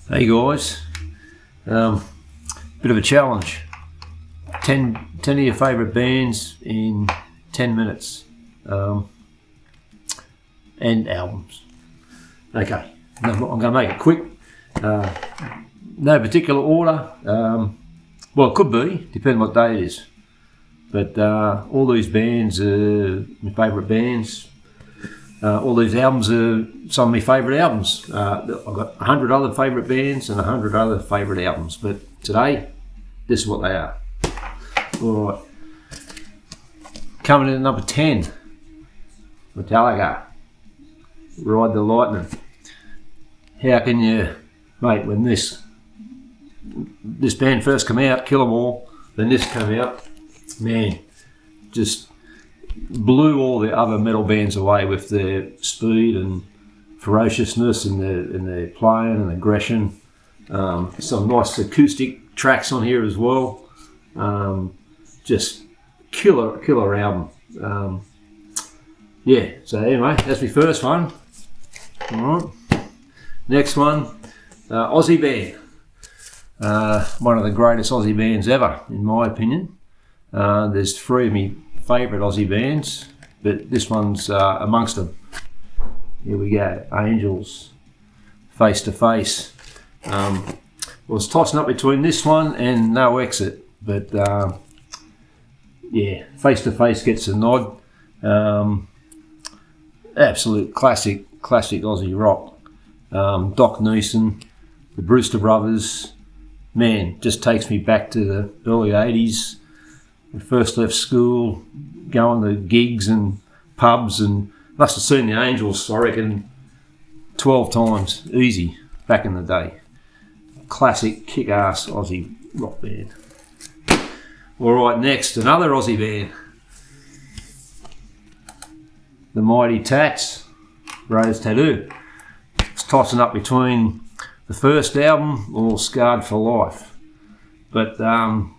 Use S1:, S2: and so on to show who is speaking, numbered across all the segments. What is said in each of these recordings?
S1: Hey guys, bit of a challenge. 10 of your favourite bands in 10 minutes, and albums. Okay, I'm going to make it quick. No particular order. Well, it could be, depending what day it is. But all these bands are my favourite bands. All these albums are some of my favourite albums. I've got 100 other favourite bands and 100 other favourite albums. But today, this is what they are. Alright. Coming in at number 10, Metallica, Ride the Lightning. How can you, mate, when this band first came out, Kill 'Em All, then this came out, man, just blew all the other metal bands away with their speed and ferociousness and their playing and aggression. Some nice acoustic tracks on here as well. Just killer album. Yeah, so anyway, that's my first one. Alright, next one, Aussie band. One of the greatest Aussie bands ever, in my opinion. There's three of me favourite Aussie bands, but this one's amongst them. Here we go, Angels, Face to Face. Was tossing up between this one and No Exit, but yeah, Face to Face gets a nod. Absolute classic Aussie rock. Doc Neeson, the Brewster Brothers, man, just takes me back to the early 80s. I first left school, going to gigs and pubs, and must have seen the Angels, I reckon, 12 times, easy, back in the day. Classic, kick-ass Aussie rock band. Alright, next, another Aussie band. The Mighty Tats, Rose Tattoo. It's tossing up between the first album or Scarred for Life. But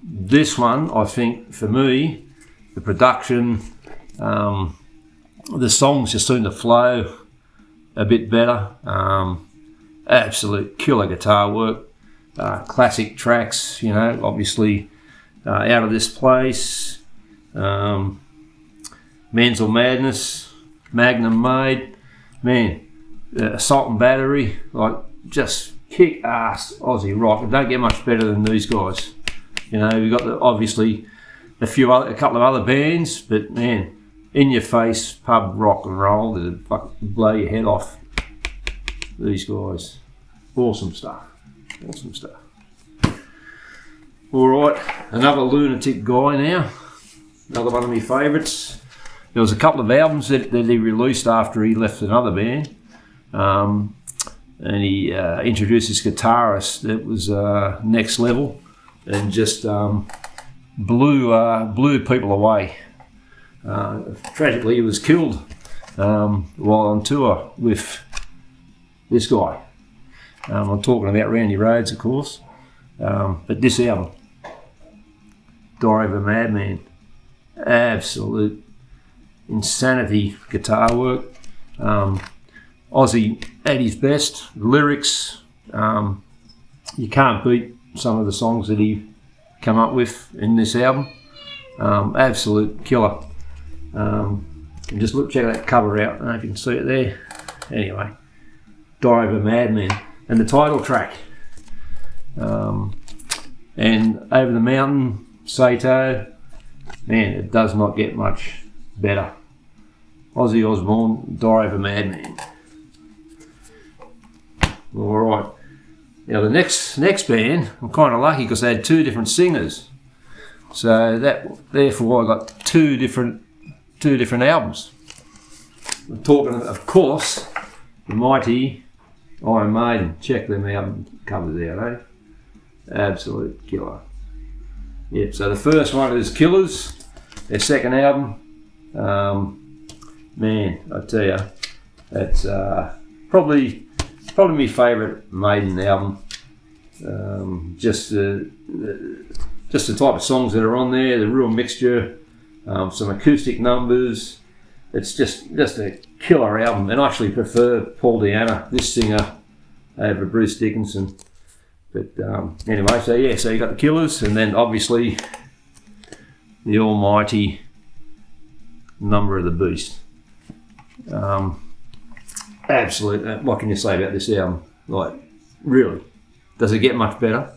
S1: this one, I think, for me, the production, the songs just seem to flow a bit better. Absolute killer guitar work. Classic tracks, you know, obviously Out of This Place, Mental Madness, Magnum Made, man, Assault and Battery, like just kick-ass Aussie rock. It don't get much better than these guys. You know, we've got obviously a couple of other bands, but man, in your face pub rock and roll that'd fucking blow your head off. These guys, awesome stuff. All right, another lunatic guy now. Another one of my favourites. There was a couple of albums that he released after he left another band. And he introduced this guitarist that was next level and just blew people away. Tragically, he was killed while on tour with this guy. I'm talking about Randy Rhoads, of course. But this album, Diary of a Madman, absolute insanity guitar work. Aussie at his best, lyrics, you can't beat some of the songs that he come up with in this album. Absolute killer. And just check that cover out, I don't know if you can see it there. Anyway, Diary of a Madman, and the title track. And Over the Mountain, Sato, man, it does not get much better. Ozzy Osbourne, Diary of a Madman. All right. Now the next band, I'm kind of lucky because they had two different singers, so therefore I got two different albums. I'm talking, of course, the mighty Iron Maiden. Check them album covers out, eh? Absolute killer. Yep. So the first one is Killers, their second album. Man, I tell you, that's probably my favourite Maiden album. Just the type of songs that are on there, the real mixture, some acoustic numbers. It's just a killer album, and I actually prefer Paul Di'Anno, this singer, over Bruce Dickinson. But anyway, so yeah, so you got the Killers, and then obviously the almighty Number of the Beast. Absolute. What can you say about this album? Like, really, does it get much better?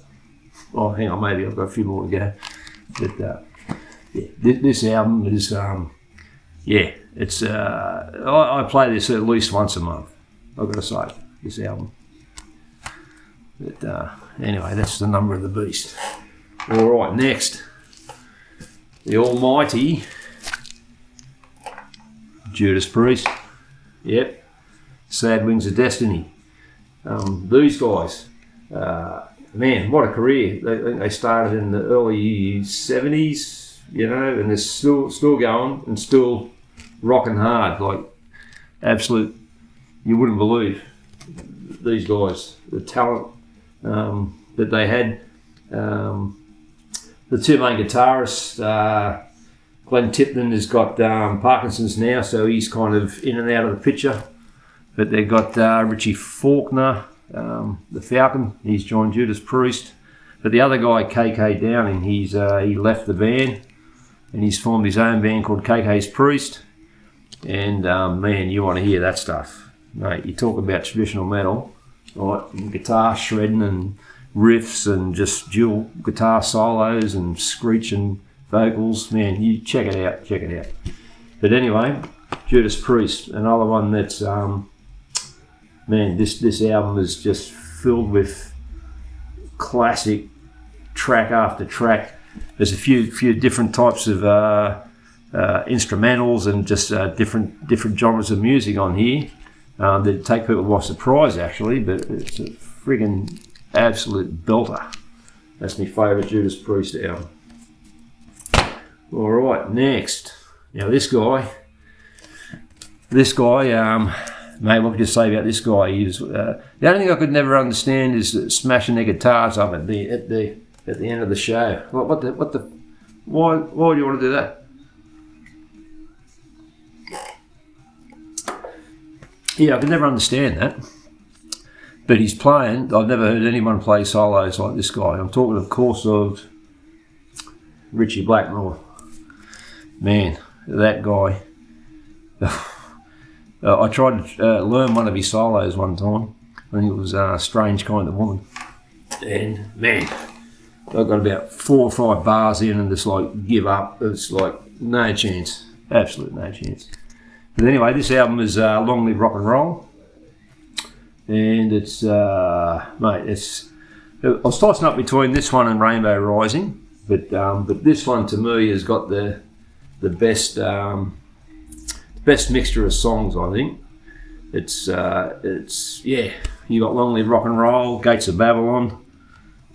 S1: Oh, hang on, maybe I've got a few more to go. But yeah, this album is it's. I play this at least once a month. I've got to say, this album. But anyway, that's the Number of the Beast. All right, next, the almighty Judas Priest. Yep. Sad Wings of Destiny. These guys, man, what a career. They started in the early 70s, you know, and they're still going and still rocking hard. Like, absolute, you wouldn't believe these guys, the talent that they had. The two main guitarists, Glenn Tipton has got Parkinson's now, so he's kind of in and out of the picture. But they've got Richie Faulkner, the Falcon. He's joined Judas Priest. But the other guy, KK Downing, he left the band and he's formed his own band called KK's Priest. And man, you want to hear that stuff, mate. You talk about traditional metal, right? And guitar shredding and riffs and just dual guitar solos and screeching vocals. Man, you check it out. But anyway, Judas Priest, another one that's man, this album is just filled with classic track after track. There's a few different types of instrumentals and just different genres of music on here that take people by surprise, actually. But it's a friggin' absolute belter. That's my favourite Judas Priest album. All right, next. Now this guy. Mate, what could you say about this guy? He's the only thing I could never understand is smashing their guitars up at the end of the show. Why do you want to do that? Yeah, I could never understand that. But he's playing. I've never heard anyone play solos like this guy. I'm talking, of course, of Ritchie Blackmore. Man, that guy. I tried to learn one of his solos one time. I think it was Strange Kind of Woman. And man, I got about 4 or 5 bars in and just like give up. It's like no chance. Absolute no chance. But anyway, this album is Long Live Rock and Roll. And it's, mate, it's... I was tossing up between this one and Rainbow Rising. But this one to me has got the best... best mixture of songs, I think. It's yeah. You got Long Live Rock and Roll, Gates of Babylon,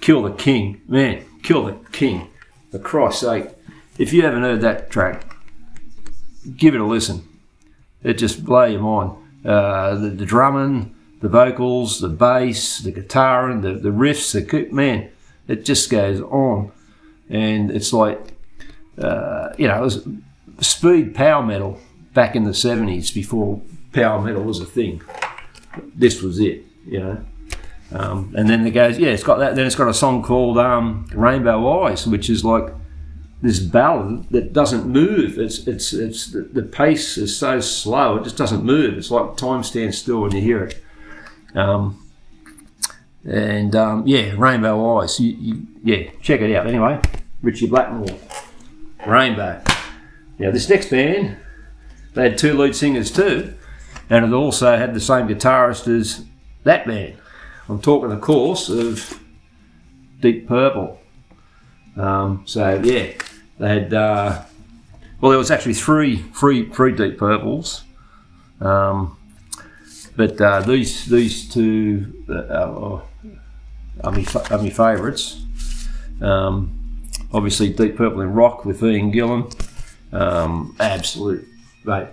S1: Kill the King, man, Kill the King. For Christ's sake, if you haven't heard that track, give it a listen. It just blow your mind. The drumming, the vocals, the bass, the guitar, and the riffs. Man, it just goes on, and it's like it was speed power metal. Back in the 70s, before power metal was a thing, this was it, you know. And then it goes, it's got that. Then it's got a song called Rainbow Eyes, which is like this ballad that doesn't move. It's the pace is so slow, it just doesn't move. It's like time stands still when you hear it. Rainbow Eyes. Check it out. Anyway, Ritchie Blackmore, Rainbow. Now this next band. They had 2 lead singers too, and it also had the same guitarist as that band. I'm talking, of course, of Deep Purple. They had there was actually three Deep Purples, but these 2 are my favourites. Obviously, Deep Purple in rock with Ian Gillan, absolute. Right,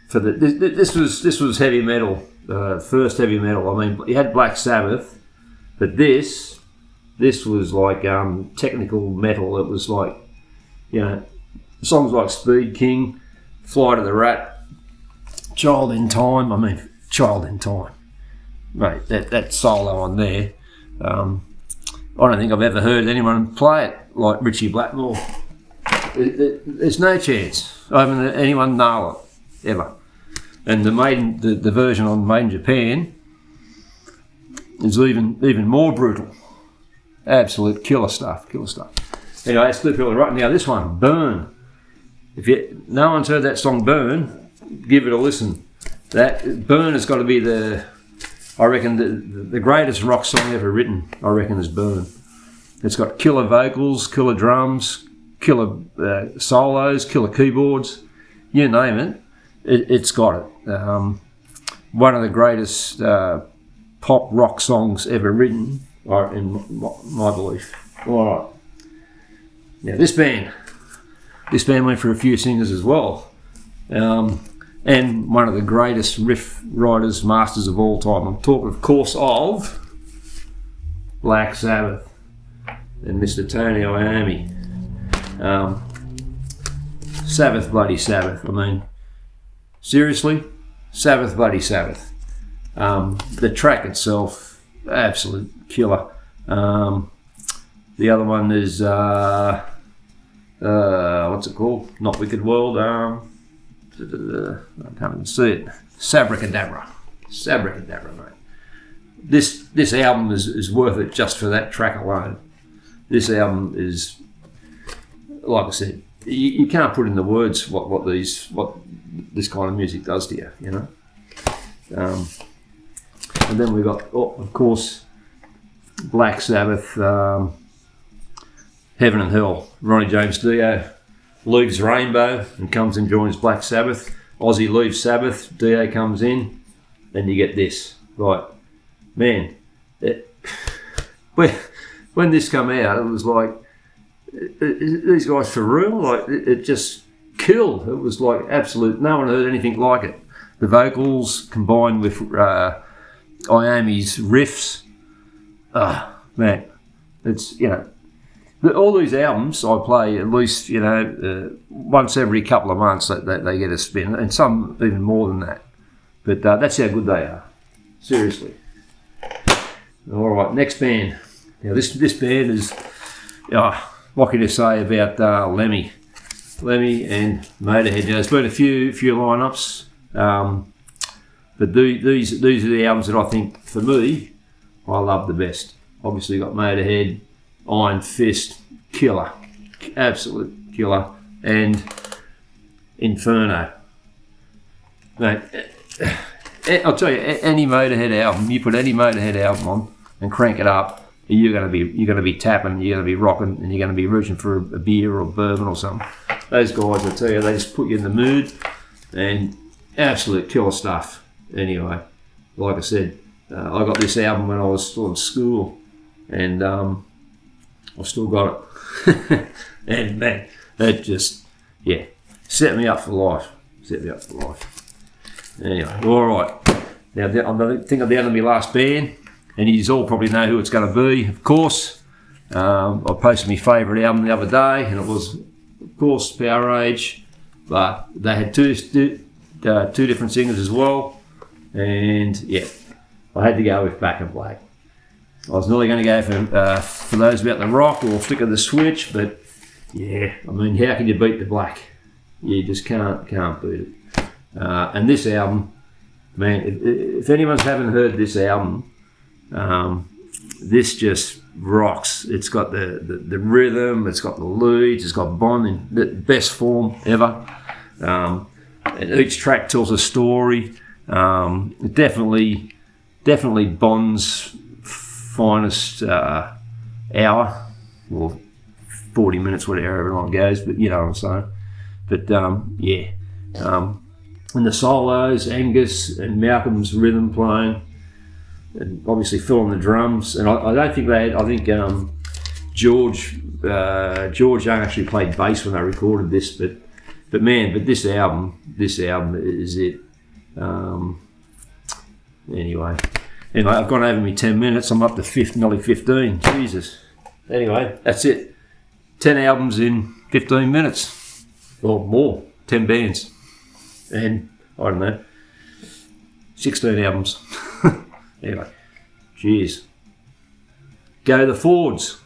S1: for this was heavy metal, first heavy metal. I mean, you had Black Sabbath, but this was like technical metal. It was like, you know, songs like Speed King, Fly to the Rat, Child in Time, mate. That solo on there. I don't think I've ever heard anyone play it like Richie Blackmore. There's no chance. I haven't had anyone nail it, ever. And the version on Made in Japan is even more brutal. Absolute killer stuff. Anyway, let's flip it right now. This one, Burn. No one's heard that song, Burn, give it a listen. That Burn has got to be I reckon the greatest rock song ever written. I reckon is Burn. It's got killer vocals, killer drums, killer solos, killer keyboards. You name it, it's got it. One of the greatest pop rock songs ever written, in my belief. All right. Now this band went for a few singers as well. And one of the greatest riff writers, masters of all time. I'm talking, of course, of Black Sabbath and Mr. Tony Iommi. Sabbath, bloody Sabbath. I mean, seriously, Sabbath, bloody Sabbath. The track itself, absolute killer. The other one is what's it called? Not Wicked World. I can't even see it. Sabracadabra, mate. This album is worth it just for that track alone. This album is, like I said, you can't put in the words what this kind of music does to you, you know. And then we got, of course, Black Sabbath, Heaven and Hell. Ronnie James Dio leaves Rainbow and comes and joins Black Sabbath. Ozzy leaves Sabbath, Dio comes in, and you get this. Right, man, when this come out, it was like, these guys for real? Like, it just killed. It was like absolute, no one heard anything like it. The vocals combined with Iommi's riffs, man, it's, you know, all these albums I play at least, you know, once every couple of months they get a spin, and some even more than that. But that's how good they are. Seriously. All right, next band. Now this band is, what can you say about Lemmy and Motorhead? Now, there's been a few lineups, but these are the albums that I think, for me, I love the best. Obviously, you got Motorhead, Iron Fist, killer, absolute killer, and Inferno. Mate, I'll tell you, any Motorhead album, you put any Motorhead album on and crank it up, you're gonna be tapping, you're gonna be rocking, and you're gonna be reaching for a beer or bourbon or something. Those guys, I tell you, they just put you in the mood, and absolute killer stuff. Anyway, like I said, I got this album when I was still in school, and I've still got it. And man, that just, set me up for life. Anyway, all right. Now, I think I'm down to my last band, and you all probably know who it's going to be, of course. I posted my favourite album the other day, and it was, of course, Powerage. But they had two different singers as well, and I had to go with Back in Black. I was nearly going to go for those about the rock or Flick of the Switch, but I mean, how can you beat the Black? You just can't beat it. And this album, man, if anyone's haven't heard this album, this just rocks. It's got the rhythm, it's got the leads, it's got Bon in the best form ever. And each track tells a story. It definitely Bon's finest hour, or 40 minutes, whatever it goes, but you know what I'm saying. But and the solos, Angus and Malcolm's rhythm playing, and obviously Phil on the drums. And I don't think they had, I think George Young actually played bass when they recorded this, but this album is it. Anyway, I've gone over me 10 minutes. I'm up to nearly 15. Jesus. Anyway, that's it. 10 albums in 15 minutes. Or more. 10 bands. And, I don't know, 16 albums. Anyway, cheers. Go the Fords.